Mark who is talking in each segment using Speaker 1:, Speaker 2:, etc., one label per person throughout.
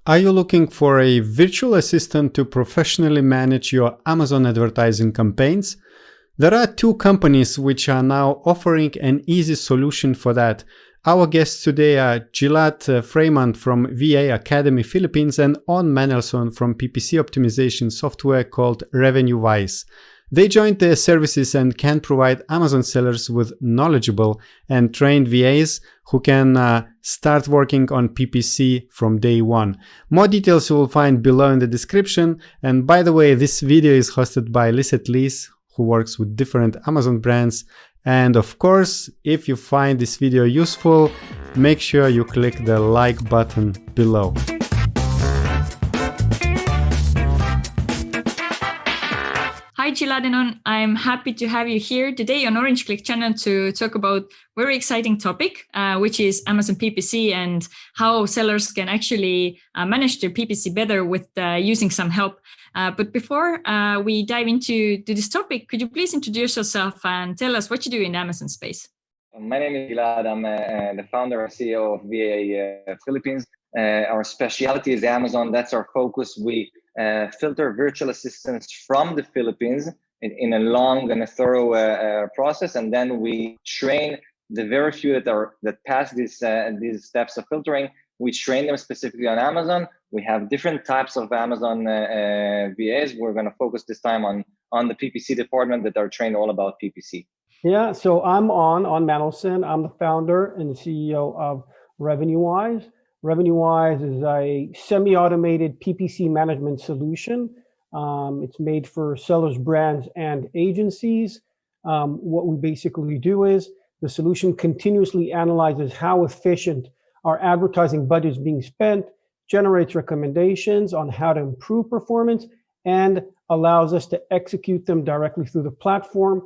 Speaker 1: Are you looking for a virtual assistant to professionally manage your Amazon advertising campaigns? There are two companies which are now offering an easy solution for that. Our guests today are Gilad from VAA Academy Philippines and Onn Manelson from PPC optimization software called RevenueWize. They joined their services and can provide Amazon sellers with knowledgeable and trained VAs who can start working on PPC from day one. More details you will find below in the description. And by the way, this video is hosted by LISETT LEES, who works with different Amazon brands. And of course, if you find this video useful, make sure you click the like button below.
Speaker 2: Hi Gilad and Onn, I'm happy to have you here today on Orange Klik channel to talk about a very exciting topic, which is Amazon PPC and how sellers can actually manage their PPC better with using some help. But before we dive into this topic, could you please introduce yourself and tell us what you do in the Amazon space?
Speaker 3: My name is Gilad. I'm the founder and CEO of VAA Philippines. Our specialty is Amazon. That's our focus. We filter virtual assistants from the Philippines in a long and a thorough process, and then we train the very few that pass these steps of filtering. We train them specifically on Amazon. We have different types of Amazon VAs. We're going to focus this time on the PPC department that are trained all about PPC.
Speaker 4: Yeah, so I'm Onn Manelson. I'm the founder and CEO of RevenueWize. RevenueWize is a semi-automated PPC management solution. It's made for sellers, brands, and agencies. What we basically do is the solution continuously analyzes how efficient our advertising budget is being spent, generates recommendations on how to improve performance, and allows us to execute them directly through the platform.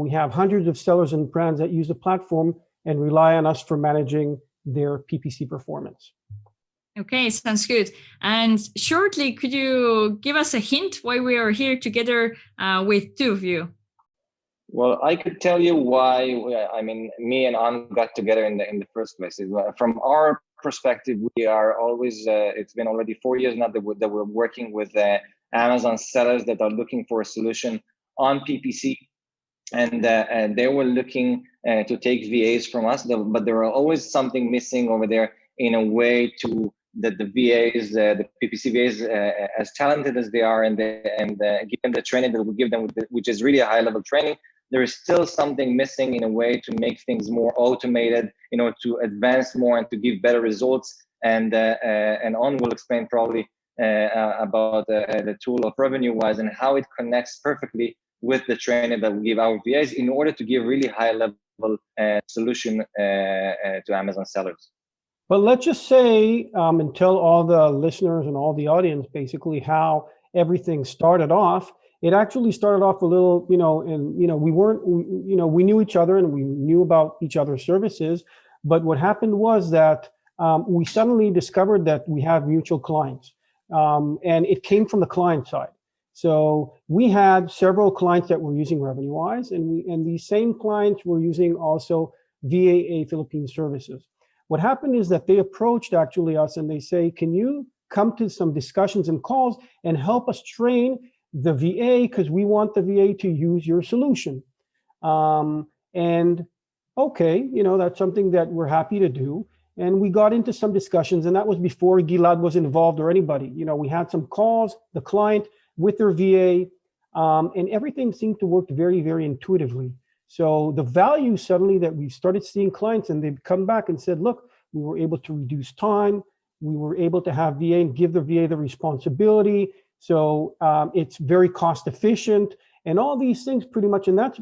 Speaker 4: We have hundreds of sellers and brands that use the platform and rely on us for managing their PPC performance.
Speaker 2: Okay, sounds good. And shortly, could you give us a hint why we are here together with two of you?
Speaker 3: Well, I could tell you why. Me and Onn got together in the first place. From our perspective, we are always. It's been already 4 years now that we're working with Amazon sellers that are looking for a solution on PPC. And they were looking to take VAs from us, but there are always something missing over there in a way to that the VAs, the PPC VAs, as talented as they are, and give them the training that we give them, which is really a high-level training. There is still something missing in a way to make things more automated, to advance more and to give better results. And Onn will explain probably about the tool of RevenueWize and how it connects perfectly with the training that we give our VAs in order to give really high-level solution to Amazon sellers.
Speaker 4: But let's just say and tell all the listeners and all the audience basically how everything started off. It actually started off a little, we knew each other and we knew about each other's services. But what happened was that we suddenly discovered that we have mutual clients, and it came from the client side. So we had several clients that were using RevenueWize, and these same clients were using also VAA Philippines services. What happened is that they approached actually us and they say, can you come to some discussions and calls and help us train the VA, because we want the VA to use your solution. And okay, that's something that we're happy to do. And we got into some discussions, and that was before Gilad was involved or anybody. We had some calls, the client with their VA, and everything seemed to work very, very intuitively. So the value suddenly that we started seeing clients, and they've come back and said, look, we were able to reduce time. We were able to have VA and give the VA the responsibility. So it's very cost efficient and all these things pretty much. And that's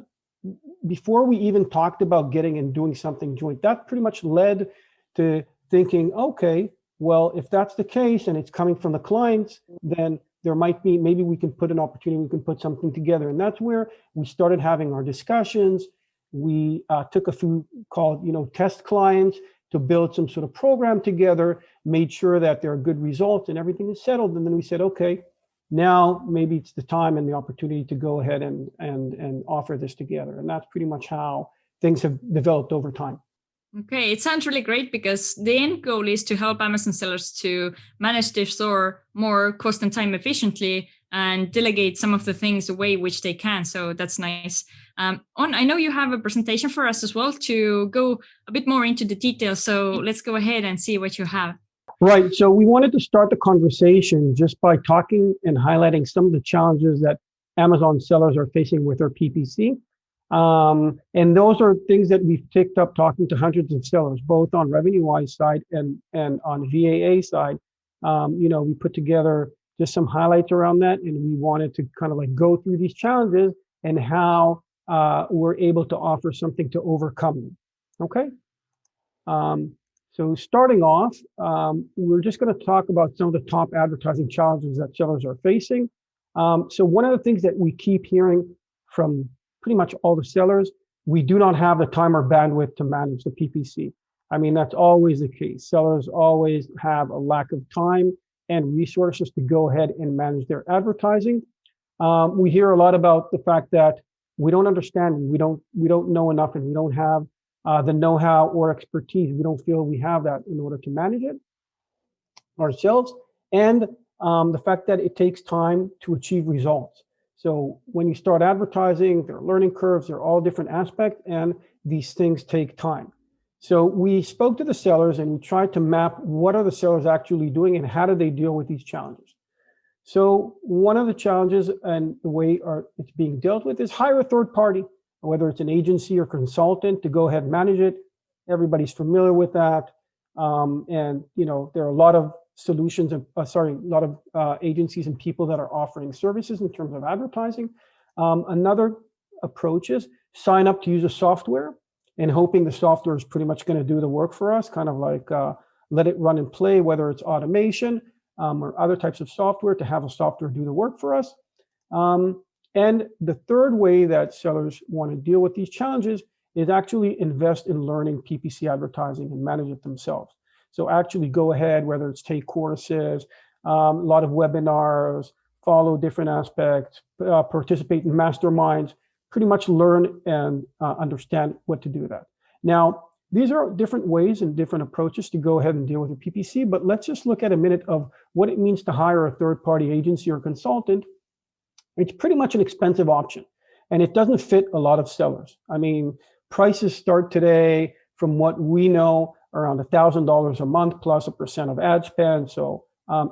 Speaker 4: before we even talked about getting and doing something joint. That pretty much led to thinking, okay, well, if that's the case and it's coming from the clients, then there might be, maybe we can put an opportunity, we can put something together. And that's where we started having our discussions. We took a few called, test clients to build some sort of program together, made sure that there are good results and everything is settled. And then we said, okay, now maybe it's the time and the opportunity to go ahead and offer this together. And that's pretty much how things have developed over time.
Speaker 2: Okay, it sounds really great because the end goal is to help Amazon sellers to manage their store more cost and time efficiently and delegate some of the things away which they can. So that's nice. I know you have a presentation for us as well to go a bit more into the details. So let's go ahead and see what you have.
Speaker 4: Right. So we wanted to start the conversation just by talking and highlighting some of the challenges that Amazon sellers are facing with their PPC. And those are things that we've picked up talking to hundreds of sellers, both on RevenueWize side and on VAA side. We put together just some highlights around that, and we wanted to kind of like go through these challenges and how we're able to offer something to overcome them. Okay. So starting off, we're just going to talk about some of the top advertising challenges that sellers are facing. So one of the things that we keep hearing from pretty much all the sellers, we do not have the time or bandwidth to manage the PPC. I mean, that's always the case. Sellers always have a lack of time and resources to go ahead and manage their advertising. We hear a lot about the fact that we don't understand, we don't know enough, and we don't have the know-how or expertise. We don't feel we have that in order to manage it ourselves. And the fact that it takes time to achieve results. So when you start advertising, there are learning curves, there are all different aspects, and these things take time. So we spoke to the sellers and we tried to map what are the sellers actually doing and how do they deal with these challenges. So one of the challenges and the way it's being dealt with is hire a third party, whether it's an agency or consultant, to go ahead and manage it. Everybody's familiar with that. And there are a lot of solutions, agencies and people that are offering services in terms of advertising. Another approach is sign up to use a software and hoping the software is pretty much going to do the work for us, kind of like let it run and play, whether it's automation or other types of software, to have a software do the work for us. And the third way that sellers want to deal with these challenges is actually invest in learning PPC advertising and manage it themselves. So actually go ahead, whether it's take courses, a lot of webinars, follow different aspects, participate in masterminds, pretty much learn and understand what to do with that. Now, these are different ways and different approaches to go ahead and deal with the PPC, but let's just look at a minute of what it means to hire a third-party agency or consultant. It's pretty much an expensive option, and it doesn't fit a lot of sellers. I mean, prices start today, from what we know, around $1,000 a month plus a % of ad spend. So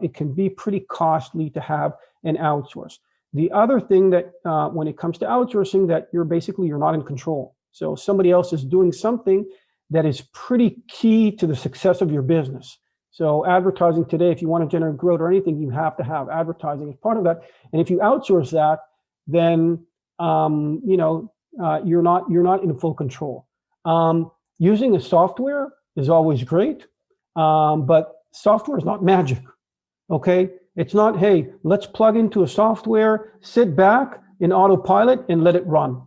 Speaker 4: it can be pretty costly to have an outsource. The other thing that when it comes to outsourcing, that you're not in control. So somebody else is doing something that is pretty key to the success of your business. So advertising today, if you want to generate growth or anything, you have to have advertising as part of that. And if you outsource that, then you're not in full control. Using a software is always great, but software is not magic. Okay, it's not, hey, let's plug into a software, sit back in autopilot and let it run.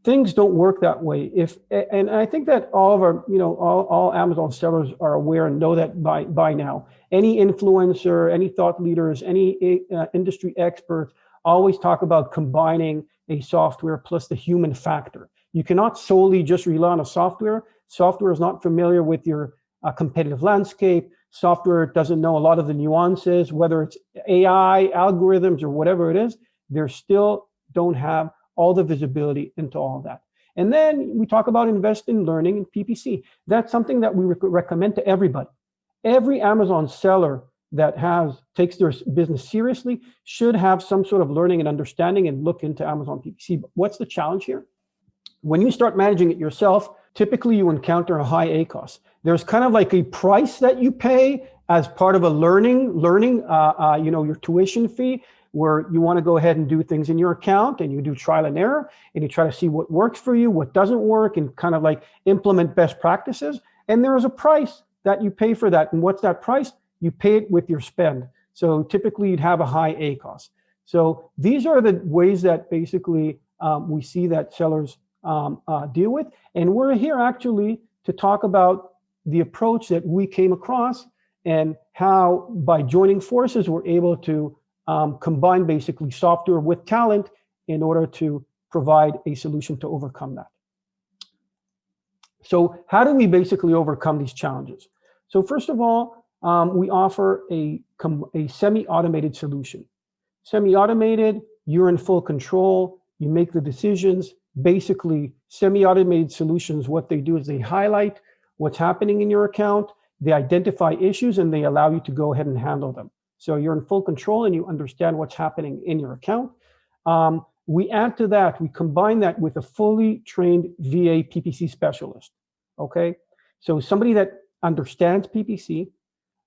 Speaker 4: Things don't work that way. And I think that all of our, all Amazon sellers are aware and know that by now. Any influencer, any thought leaders, any industry experts always talk about combining a software plus the human factor. You cannot solely just rely on a software. Software is not familiar with your competitive landscape. Software doesn't know a lot of the nuances, whether it's AI, algorithms, or whatever it is. They still don't have all the visibility into all of that. And then we talk about invest in learning in PPC. That's something that we recommend to everybody. Every Amazon seller that takes their business seriously should have some sort of learning and understanding and look into Amazon PPC. But what's the challenge here? When you start managing it yourself, typically you encounter a high ACoS. There's kind of like a price that you pay as part of a learning, your tuition fee, where you want to go ahead and do things in your account and you do trial and error and you try to see what works for you, what doesn't work, and kind of like implement best practices. And there is a price that you pay for that. And what's that price? You pay it with your spend. So typically you'd have a high ACoS. So these are the ways that basically we see that sellers deal with. And we're here actually to talk about the approach that we came across and how by joining forces, we're able to combine basically software with talent in order to provide a solution to overcome that. So how do we basically overcome these challenges? So first of all, we offer a semi-automated solution. Semi-automated, you're in full control, you make the decisions. Basically, semi-automated solutions, what they do is they highlight what's happening in your account, they identify issues, and they allow you to go ahead and handle them. So you're in full control and you understand what's happening in your account. We add to that, we combine that with a fully trained VA PPC specialist, okay? So somebody that understands PPC,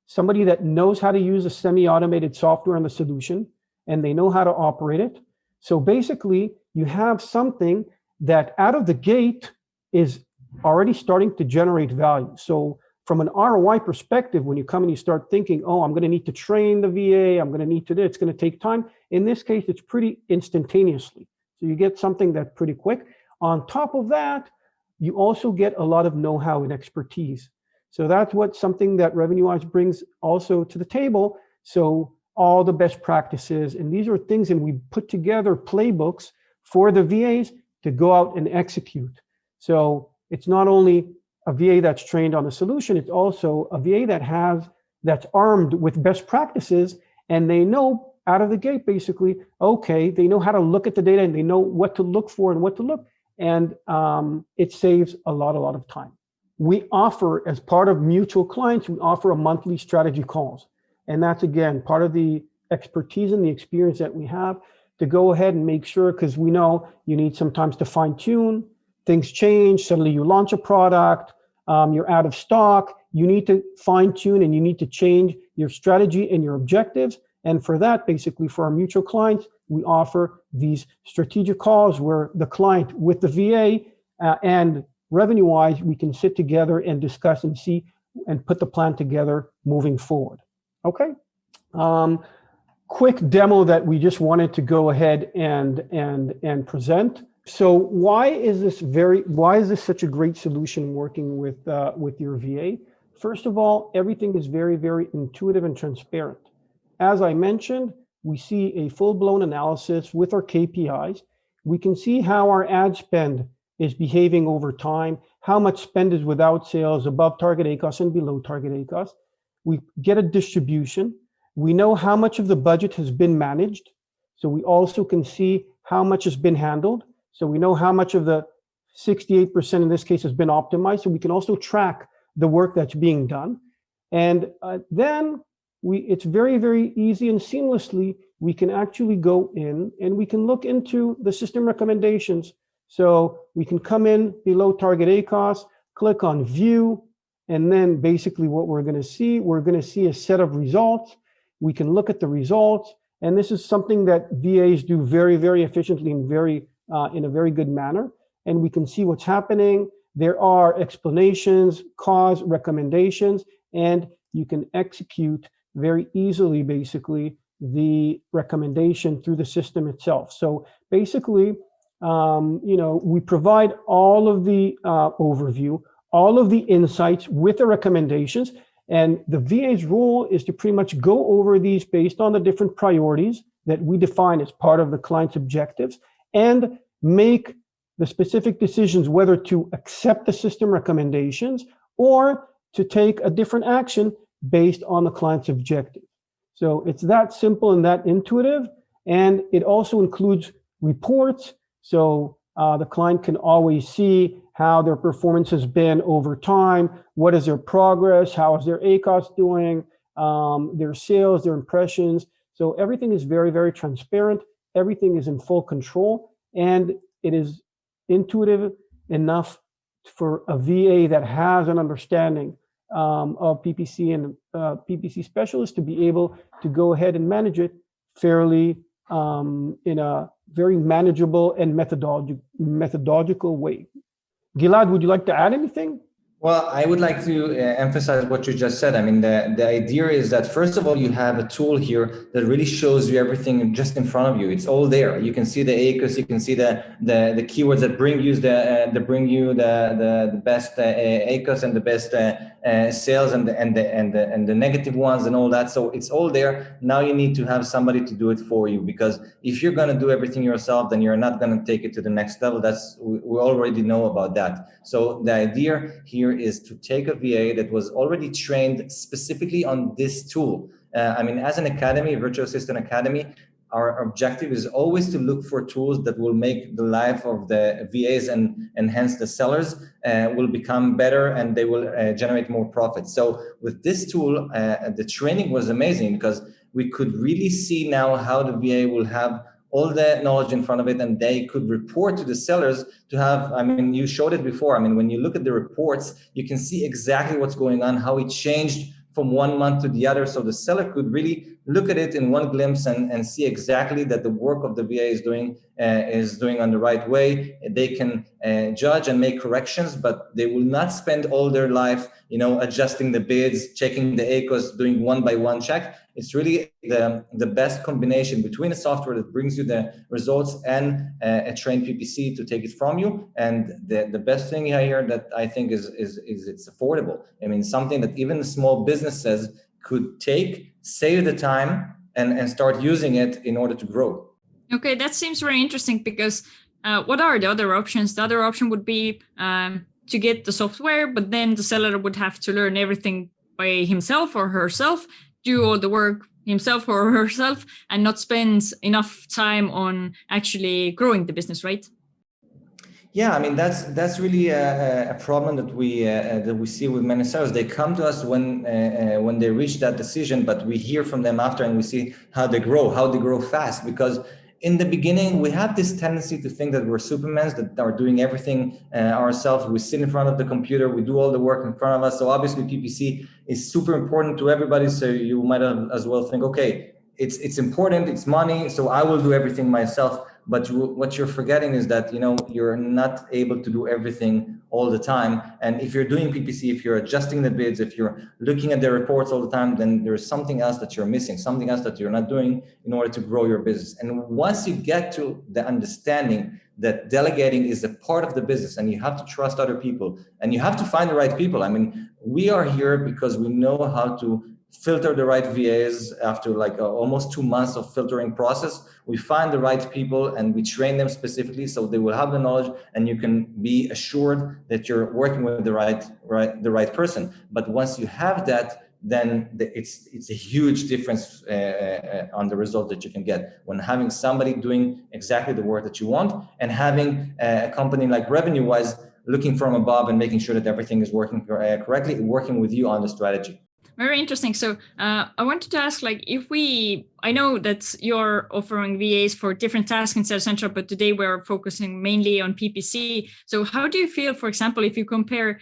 Speaker 4: somebody that knows how to use a semi-automated software and the solution, and they know how to operate it. So basically, you have something that out of the gate is already starting to generate value. So from an ROI perspective, when you come and you start thinking, oh, I'm going to need to train the VA, I'm going to need to do it, it's going to take time. In this case, it's pretty instantaneously. So you get something that's pretty quick. On top of that, you also get a lot of know-how and expertise. So that's what something that RevenueWize brings also to the table. So all the best practices, and these are things, and we put together playbooks for the VAs to go out and execute. So it's not only a VA that's trained on the solution, it's also a VA that's armed with best practices, and they know out of the gate, basically, okay, they know how to look at the data and they know what to look for and what to look, and it saves a lot of time. We offer, as part of mutual clients, we offer a monthly strategy calls. And that's, again, part of the expertise and the experience that we have to go ahead and make sure, because we know you need sometimes to fine tune, things change, suddenly you launch a product, you're out of stock, you need to fine tune and you need to change your strategy and your objectives. And for that, basically, for our mutual clients, we offer these strategic calls where the client with the VA and RevenueWize, we can sit together and discuss and see and put the plan together moving forward. Okay. Quick demo that we just wanted to go ahead and present. So why is this such a great solution working with your VA? First of all, everything is very, very intuitive and transparent. As I mentioned, we see a full-blown analysis with our KPIs. We can see how our ad spend is behaving over time, how much spend is without sales, above target ACOS and below target ACOS. We get a distribution. We know how much of the budget has been managed. So we also can see how much has been handled. So we know how much of the 68% in this case has been optimized. So we can also track the work that's being done. And then it's very, very easy and seamlessly, we can actually go in and we can look into the system recommendations. So we can come in below target ACOS, click on view, and then basically what we're going to see a set of results. We can look at the results, and this is something that VAs do very, very efficiently and in a very good manner. And we can see what's happening. There are explanations, cause, recommendations, and you can execute very easily, basically, the recommendation through the system itself. So basically, we provide all of the overview, all of the insights with the recommendations, and the VA's role is to pretty much go over these based on the different priorities that we define as part of the client's objectives and make the specific decisions whether to accept the system recommendations or to take a different action based on the client's objective. So it's that simple and that intuitive, and it also includes reports. So the client can always see how their performance has been over time, what is their progress, how is their ACOS doing, their sales, their impressions. So everything is very, very transparent. Everything is in full control, and it is intuitive enough for a VA that has an understanding of PPC and PPC specialists to be able to go ahead and manage it fairly in a very manageable and methodological way. Gilad, would you like to add anything?
Speaker 5: Well, I would like to emphasize what you just said. I mean, the idea is that, first of all, you have a tool here that really shows you everything just in front of you. It's all there. You can see the ACOS, you can see the keywords that bring you the best ACOS and the best sales and the negative ones and all that. So it's all there. Now you need to have somebody to do it for you, because if you're going to do everything yourself, then you're not going to take it to the next level. We already know about that. So the idea here is to take a VA that was already trained specifically on this tool. I mean, as an academy, Virtual Assistant Academy, our objective is always to look for tools that will make the life of the VAs and hence the sellers will become better, and they will generate more profit. So with this tool, the training was amazing, because we could really see now how the VA will have all the knowledge in front of it, and they could report to the sellers to have, I mean, you showed it before. I mean, when you look at the reports, you can see exactly what's going on, how it changed from 1 month to the other. So the seller could really look at it in one glimpse and see exactly that the work of the VA is doing on the right way. They can judge and make corrections, but they will not spend all their life, adjusting the bids, checking the ACOS, doing one by one check. It's really the best combination between a software that brings you the results and a trained PPC to take it from you. And the best thing here that I think is it's affordable. I mean, something that even the small businesses could take, save the time, and start using it in order to grow.
Speaker 2: Okay, that seems very interesting, because what are the other options? The other option would be to get the software, but then the seller would have to learn everything by himself or herself, do all the work himself or herself, and not spend enough time on actually growing the business, right?
Speaker 5: Yeah, I mean, that's really a problem that we see with many sellers. They come to us when they reach that decision, but we hear from them after, and we see how they grow fast. Because in the beginning, we have this tendency to think that we're Supermans, that are doing everything ourselves. We sit in front of the computer, we do all the work in front of us. So obviously PPC is super important to everybody. So you might as well think, okay, it's important, it's money, so I will do everything myself. But what you're forgetting is that you're not able to do everything all the time. And if you're doing PPC, if you're adjusting the bids, if you're looking at the reports all the time, then there's something else that you're missing, something else that you're not doing in order to grow your business. And once you get to the understanding that delegating is a part of the business, and you have to trust other people, and you have to find the right people. I mean, we are here because we know how to filter the right VAs. After like almost 2 months of filtering process, we find the right people and we train them specifically, so they will have the knowledge, and you can be assured that you're working with the right person. But once you have that, then it's a huge difference on the result that you can get when having somebody doing exactly the work that you want, and having a company like RevenueWize looking from above and making sure that everything is working correctly, working with you on the strategy.
Speaker 2: Very interesting. So I wanted to ask, like, I know that you're offering VAs for different tasks in Sales Central, but today we're focusing mainly on PPC. So how do you feel, for example, if you compare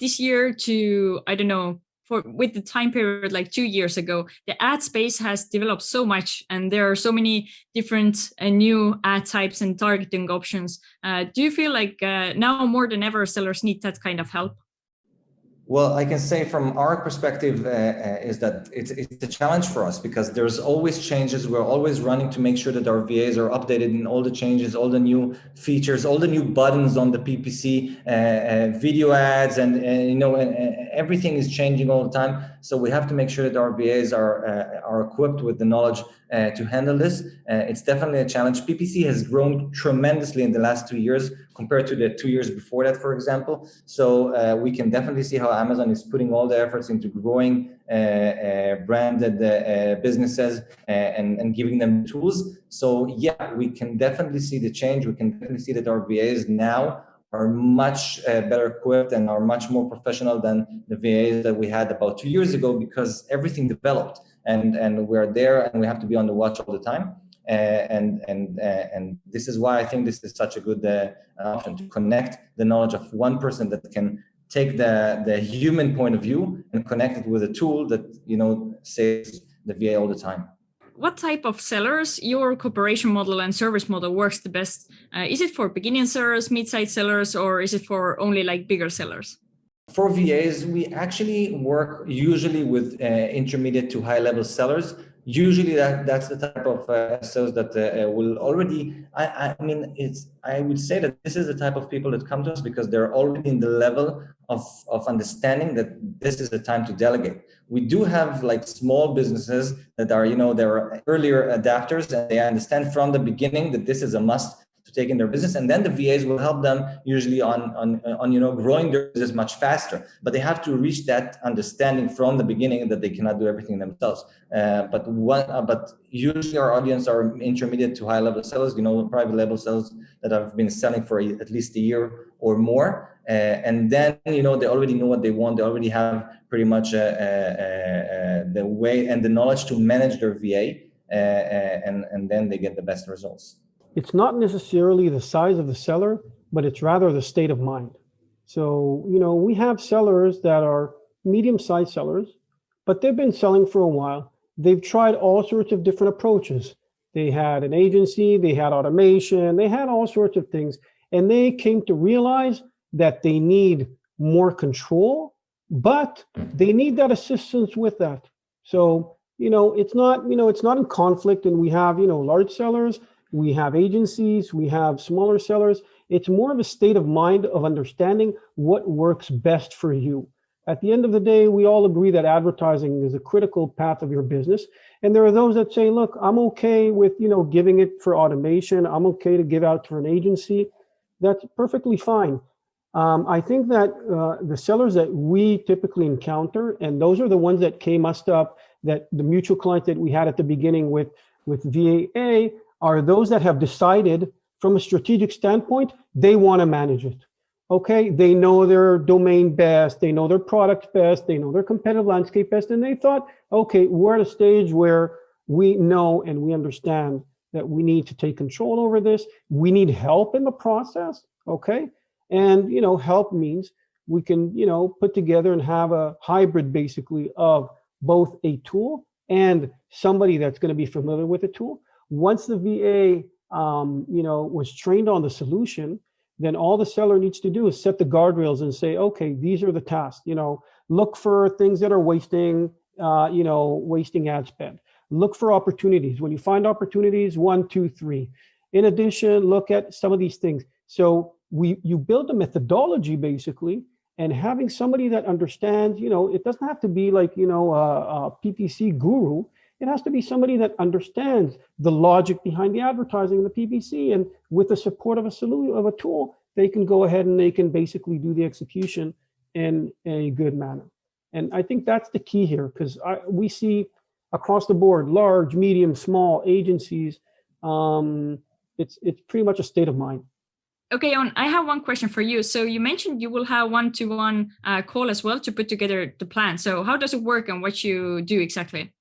Speaker 2: this year to, I don't know, with the time period like 2 years ago, the ad space has developed so much, and there are so many different new ad types and targeting options. Do you feel like now more than ever sellers need that kind of help?
Speaker 5: Well, I can say from our perspective is that it's a challenge for us, because there's always changes. We're always running to make sure that our VAs are updated in all the changes, all the new features, all the new buttons on the PPC, video ads, and everything is changing all the time. So we have to make sure that our VAs are equipped with the knowledge to handle this. It's definitely a challenge. PPC has grown tremendously in the last 2 years compared to the 2 years before that, for example. So we can definitely see how Amazon is putting all the efforts into growing branded businesses and giving them tools. So yeah, we can definitely see the change. We can definitely see that our VAs now are much better equipped and are much more professional than the VAs that we had about 2 years ago, because everything developed, and we're there, and we have to be on the watch all the time. And this is why I think this is such a good option, to connect the knowledge of one person that can take the human point of view and connect it with a tool that saves the VA all the time.
Speaker 2: What type of sellers your cooperation model and service model works the best? Is it for beginning sellers, mid-sized sellers, or is it for only like bigger sellers?
Speaker 5: For VAs, we actually work usually with intermediate to high level sellers. Usually that's the type of sales that will already, I would say that this is the type of people that come to us because they're already in the level of understanding that this is the time to delegate. We do have like small businesses that are, they're earlier adapters and they understand from the beginning that this is a must to take in their business, and then the VAs will help them usually on growing their business much faster. But they have to reach that understanding from the beginning that they cannot do everything themselves. But usually our audience are intermediate to high level sellers, private label sellers that have been selling for at least a year or more, and then they already know what they want. They already have pretty much the way and the knowledge to manage their VA, and then they get the best results.
Speaker 4: It's not necessarily the size of the seller, but it's rather the state of mind. So, we have sellers that are medium-sized sellers, but they've been selling for a while. They've tried all sorts of different approaches. They had an agency, they had automation, they had all sorts of things. And they came to realize that they need more control, but they need that assistance with that. So, it's not in conflict, and we have, large sellers, we have agencies, we have smaller sellers. It's more of a state of mind of understanding what works best for you. At the end of the day, we all agree that advertising is a critical path of your business. And there are those that say, look, I'm okay with, giving it for automation. I'm okay to give out to an agency. That's perfectly fine. I think that the sellers that we typically encounter, and those are the ones that came us up, that the mutual clients that we had at the beginning with VAA, are those that have decided from a strategic standpoint, they want to manage it. Okay, they know their domain best, they know their product best, they know their competitive landscape best, and they thought, okay, we're at a stage where we know and we understand that we need to take control over this. We need help in the process, okay? And, help means we can, put together and have a hybrid basically of both a tool and somebody that's going to be familiar with the tool. Once the VA, was trained on the solution, then all the seller needs to do is set the guardrails and say, okay, these are the tasks. Look for things that are wasting ad spend. Look for opportunities. When you find opportunities, 1, 2, 3. In addition, look at some of these things. So you build a methodology basically, and having somebody that understands, it doesn't have to be like, a PPC guru. It has to be somebody that understands the logic behind the advertising and the PPC, and with the support of a tool, they can go ahead and they can basically do the execution in a good manner. And I think that's the key here, because we see across the board, large, medium, small agencies, it's pretty much a state of mind.
Speaker 2: Okay, Onn, I have one question for you. So you mentioned you will have one-to-one call as well to put together the plan. So how does it work and what you do exactly?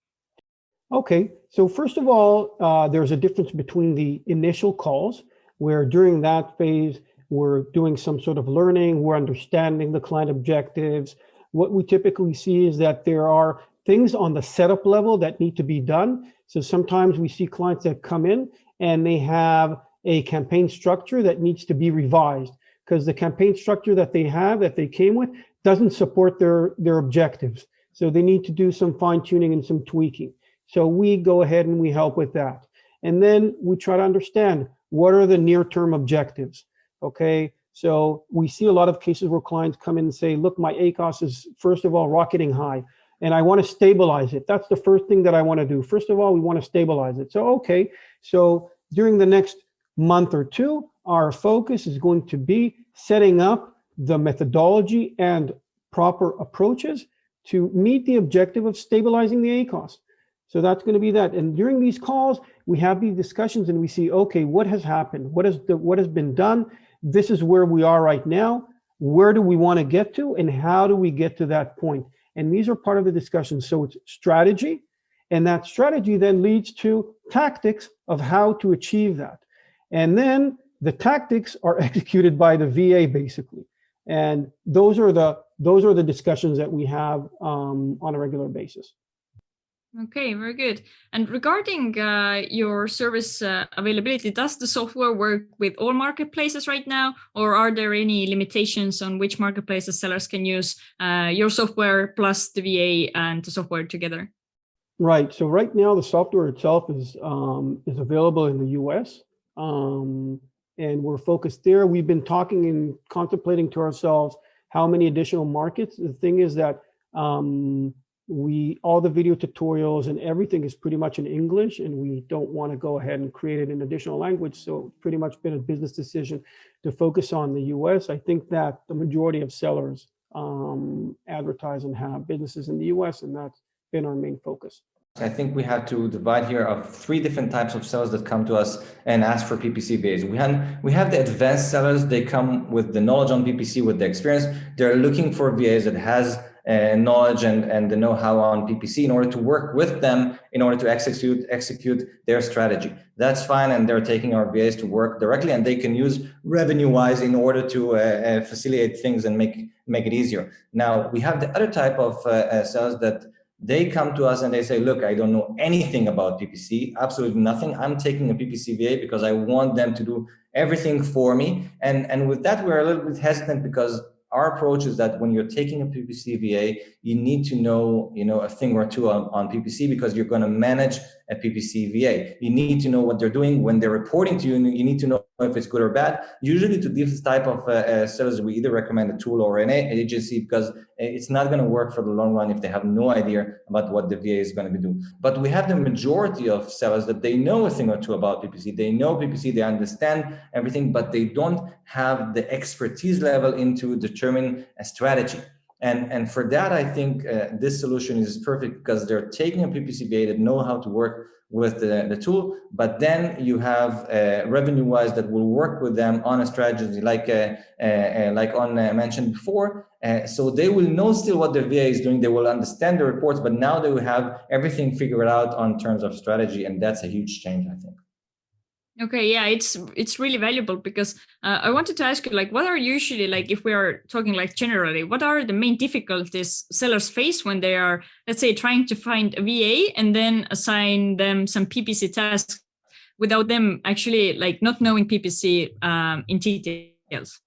Speaker 4: Okay, so first of all, there's a difference between the initial calls, where during that phase, we're doing some sort of learning, we're understanding the client objectives. What we typically see is that there are things on the setup level that need to be done. So sometimes we see clients that come in and they have a campaign structure that needs to be revised because the campaign structure that they came with doesn't support their objectives. So they need to do some fine tuning and some tweaking. So we go ahead and we help with that. And then we try to understand what are the near-term objectives, okay? So we see a lot of cases where clients come in and say, look, my ACOS is, first of all, rocketing high, and I want to stabilize it. That's the first thing that I want to do. First of all, we want to stabilize it. So, okay, so during the next month or two, our focus is going to be setting up the methodology and proper approaches to meet the objective of stabilizing the ACOS. So that's going to be that. And during these calls, we have these discussions and we see, okay, what has happened? What has been done? This is where we are right now. Where do we want to get to? And how do we get to that point? And these are part of the discussion. So it's strategy. And that strategy then leads to tactics of how to achieve that. And then the tactics are executed by the VA basically. And those are the discussions that we have on a regular basis.
Speaker 2: Okay, very good. And regarding your service availability, does the software work with all marketplaces right now, or are there any limitations on which marketplaces sellers can use your software plus the VA and the software together?
Speaker 4: Right. So right now the software itself is available in the US, and we're focused there. We've been talking and contemplating to ourselves how many additional markets. The thing is that all the video tutorials and everything is pretty much in English, and we don't want to go ahead and create it in additional language. So it's pretty much been a business decision to focus on the US. I think that the majority of sellers advertise and have businesses in the US, and that's been our main focus.
Speaker 5: I think we have to divide here of 3 different types of sellers that come to us and ask for PPC VAs. We have the advanced sellers. They come with the knowledge on PPC, with the experience. They're looking for VAs that has knowledge and the know-how on PPC in order to work with them in order to execute their strategy. That's fine, and they're taking our VAs to work directly, and they can use RevenueWize in order to facilitate things and make it easier. Now we have the other type of sellers that they come to us and they say, look, I don't know anything about PPC, absolutely nothing. I'm taking a PPC VA because I want them to do everything for me. And with that, we're a little bit hesitant because our approach is that when you're taking a PPC VA, you need to know, a thing or two on PPC because you're going to manage a PPC VA. You need to know what they're doing when they're reporting to you. You need to know if it's good or bad. Usually to this type of sellers, we either recommend a tool or an agency because it's not going to work for the long run if they have no idea about what the VA is going to be doing. But we have the majority of sellers that they know a thing or two about PPC. They know PPC, they understand everything, but they don't have the expertise level into determine a strategy. And for that, I think this solution is perfect because they're taking a PPC VA that know how to work with the tool, but then you have RevenueWize that will work with them on a strategy like Onn mentioned before. So they will know still what the VA is doing. They will understand the reports, but now they will have everything figured out on terms of strategy, and that's a huge change, I think.
Speaker 2: Okay, yeah, it's really valuable because I wanted to ask you, like, what are usually, like, if we are talking like generally, what are the main difficulties sellers face when they are, let's say, trying to find a VA and then assign them some PPC tasks without them actually like not knowing PPC in details?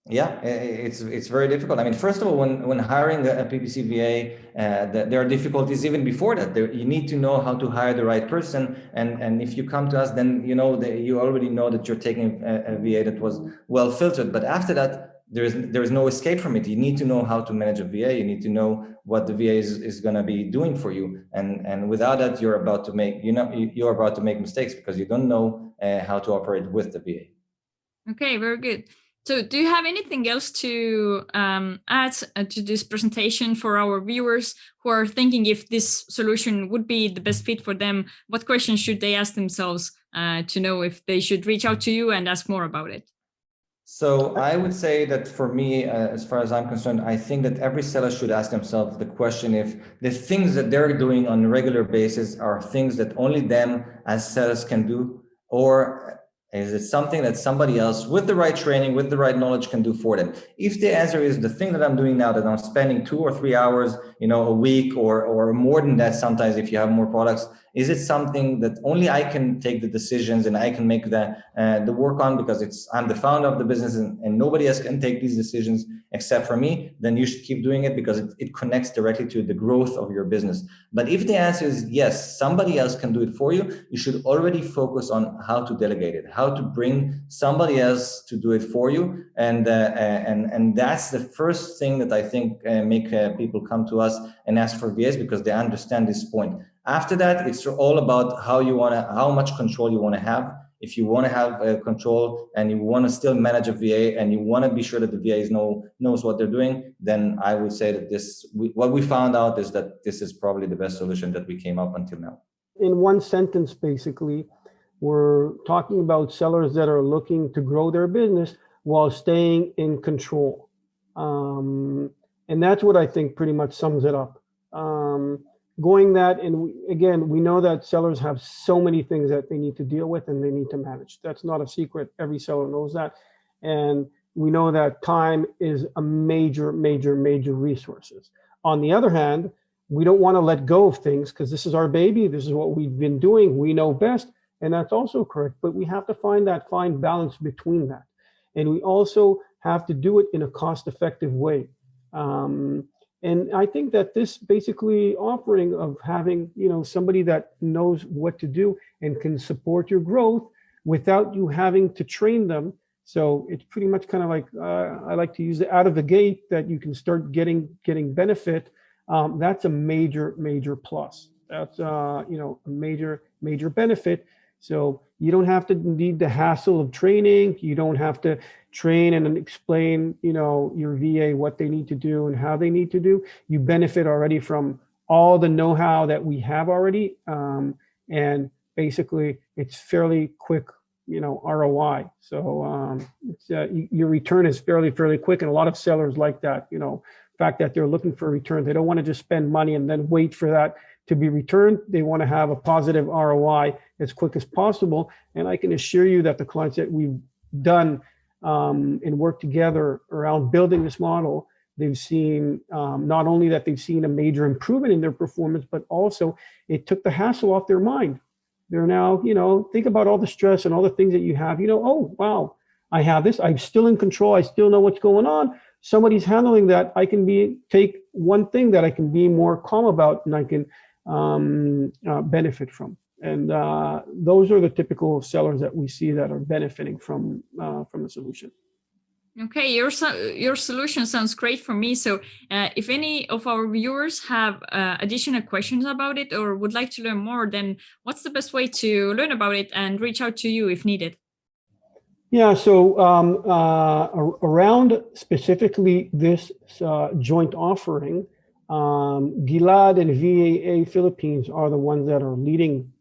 Speaker 5: Yeah, it's very difficult. I mean, first of all, when hiring a PPC VA, there are difficulties even before that. You need to know how to hire the right person, and if you come to us, then you already know that you're taking a VA that was well filtered. But after that, there's no escape from it. You need to know how to manage a VA. You need to know what the VA is going to be doing for you, and without that, you're about to make mistakes because you don't know how to operate with the VA.
Speaker 2: Okay, very good. So do you have anything else to add to this presentation for our viewers who are thinking if this solution would be the best fit for them? What questions should they ask themselves to know if they should reach out to you and ask more about it?
Speaker 5: So I would say that for me, as far as I'm concerned, I think that every seller should ask themselves the question if the things that they're doing on a regular basis are things that only them as sellers can do, or is it something that somebody else with the right training, with the right knowledge can do for them? If the answer is the thing that I'm doing now, that I'm spending 2 or 3 hours, a week or more than that, sometimes if you have more products, is it something that only I can take the decisions and I can make the work on because I'm the founder of the business and nobody else can take these decisions except for me, then you should keep doing it because it connects directly to the growth of your business. But if the answer is yes, somebody else can do it for you, you should already focus on how to delegate it, how to bring somebody else to do it for you. And that's the first thing that I think make people come to us and ask for VAs because they understand this point. After that, it's all about how much control you want to have. If you want to have control and you want to still manage a VA and you want to be sure that the VA knows what they're doing, then I would say that what we found out is that this is probably the best solution that we came up until now. In
Speaker 4: one sentence, basically, we're talking about sellers that are looking to grow their business while staying in control. And that's what I think pretty much sums it up. Going that, and we know that sellers have so many things that they need to deal with and they need to manage. That's not a secret. Every seller knows that. And we know that time is a major resources. On the other hand, we don't want to let go of things because this is our baby. This is what we've been doing. We know best. And that's also correct. But we have to find that fine balance between that. And we also have to do it in a cost-effective way. And I think that this basically offering of having, somebody that knows what to do and can support your growth without you having to train them. So it's pretty much kind of like, I like to use it out of the gate that you can start getting benefit. That's a major plus. That's, a major benefit. So you don't have to need the hassle of training. You don't have to train and explain, your VA what they need to do and how they need to do. You benefit already from all the know-how that we have already. And basically it's fairly quick, ROI. So your return is fairly quick. And a lot of sellers like that, fact that they're looking for a return. They don't want to just spend money and then wait for that to be returned. They want to have a positive ROI as quick as possible. And I can assure you that the clients that we've done and worked together around building this model, they've seen not only that they've seen a major improvement in their performance, but also it took the hassle off their mind. They're now, think about all the stress and all the things that you have, oh, wow, I have this, I'm still in control. I still know what's going on. Somebody's handling that. I can take one thing that I can be more calm about and I can benefit from. And those are the typical sellers that we see that are benefiting from the solution.
Speaker 2: Okay, your solution sounds great for me. So if any of our viewers have additional questions about it or would like to learn more, then what's the best way to learn about it and reach out to you if needed?
Speaker 4: Yeah, so around specifically this joint offering, Gilad and VAA Philippines are the ones that are leading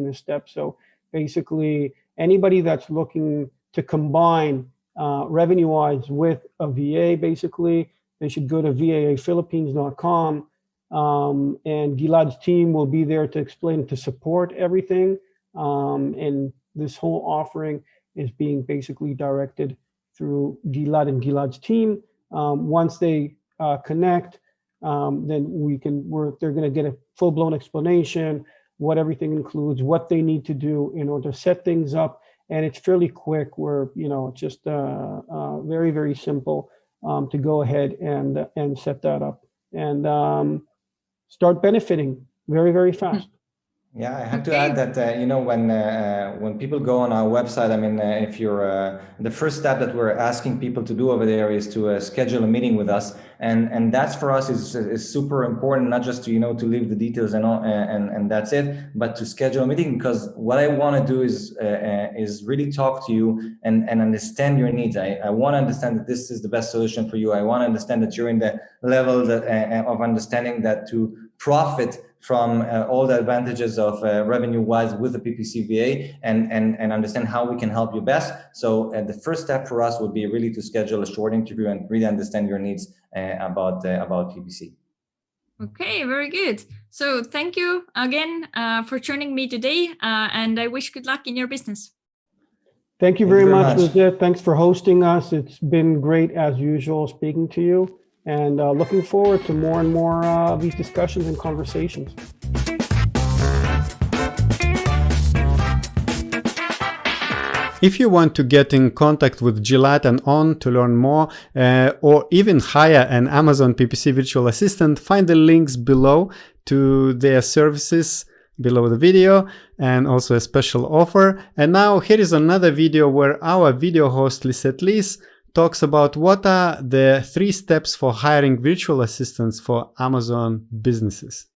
Speaker 4: this step. So basically, anybody that's looking to combine RevenueWize with a VA, basically, they should go to vaaphilippines.com, and Gilad's team will be there to explain, to support everything. And this whole offering is being basically directed through Gilad and Gilad's team. Once they connect, then they're going to get a full-blown explanation, what everything includes, what they need to do in order to set things up. And it's fairly quick. We're, just very simple to go ahead and set that up and start benefiting very fast.
Speaker 5: Yeah, I have to add that, when people go on our website, if you're, the first step that we're asking people to do over there is to schedule a meeting with us. And that's for us is super important, not just to, to leave the details and all, and that's it, but to schedule a meeting, because what I want to do is really talk to you and understand your needs. I want to understand that this is the best solution for you. I want to understand that you're in the level that, of understanding that to profit from all the advantages of RevenueWize with the PPC VA and understand how we can help you best. So the first step for us would be really to schedule a short interview and really understand your needs about PPC.
Speaker 2: Okay, very good. So thank you again for joining me today, and I wish good luck in your business.
Speaker 4: Thank you very much, LISETT. Thanks for hosting us. It's been great as usual speaking to you. And looking forward to more and more of these discussions and conversations.
Speaker 1: If you want to get in contact with Gilad and Onn to learn more, or even hire an Amazon PPC virtual assistant, find the links below to their services below the video, and also a special offer. And now here is another video where our video host LISETT LEES talks about what are the 3 steps for hiring virtual assistants for Amazon businesses.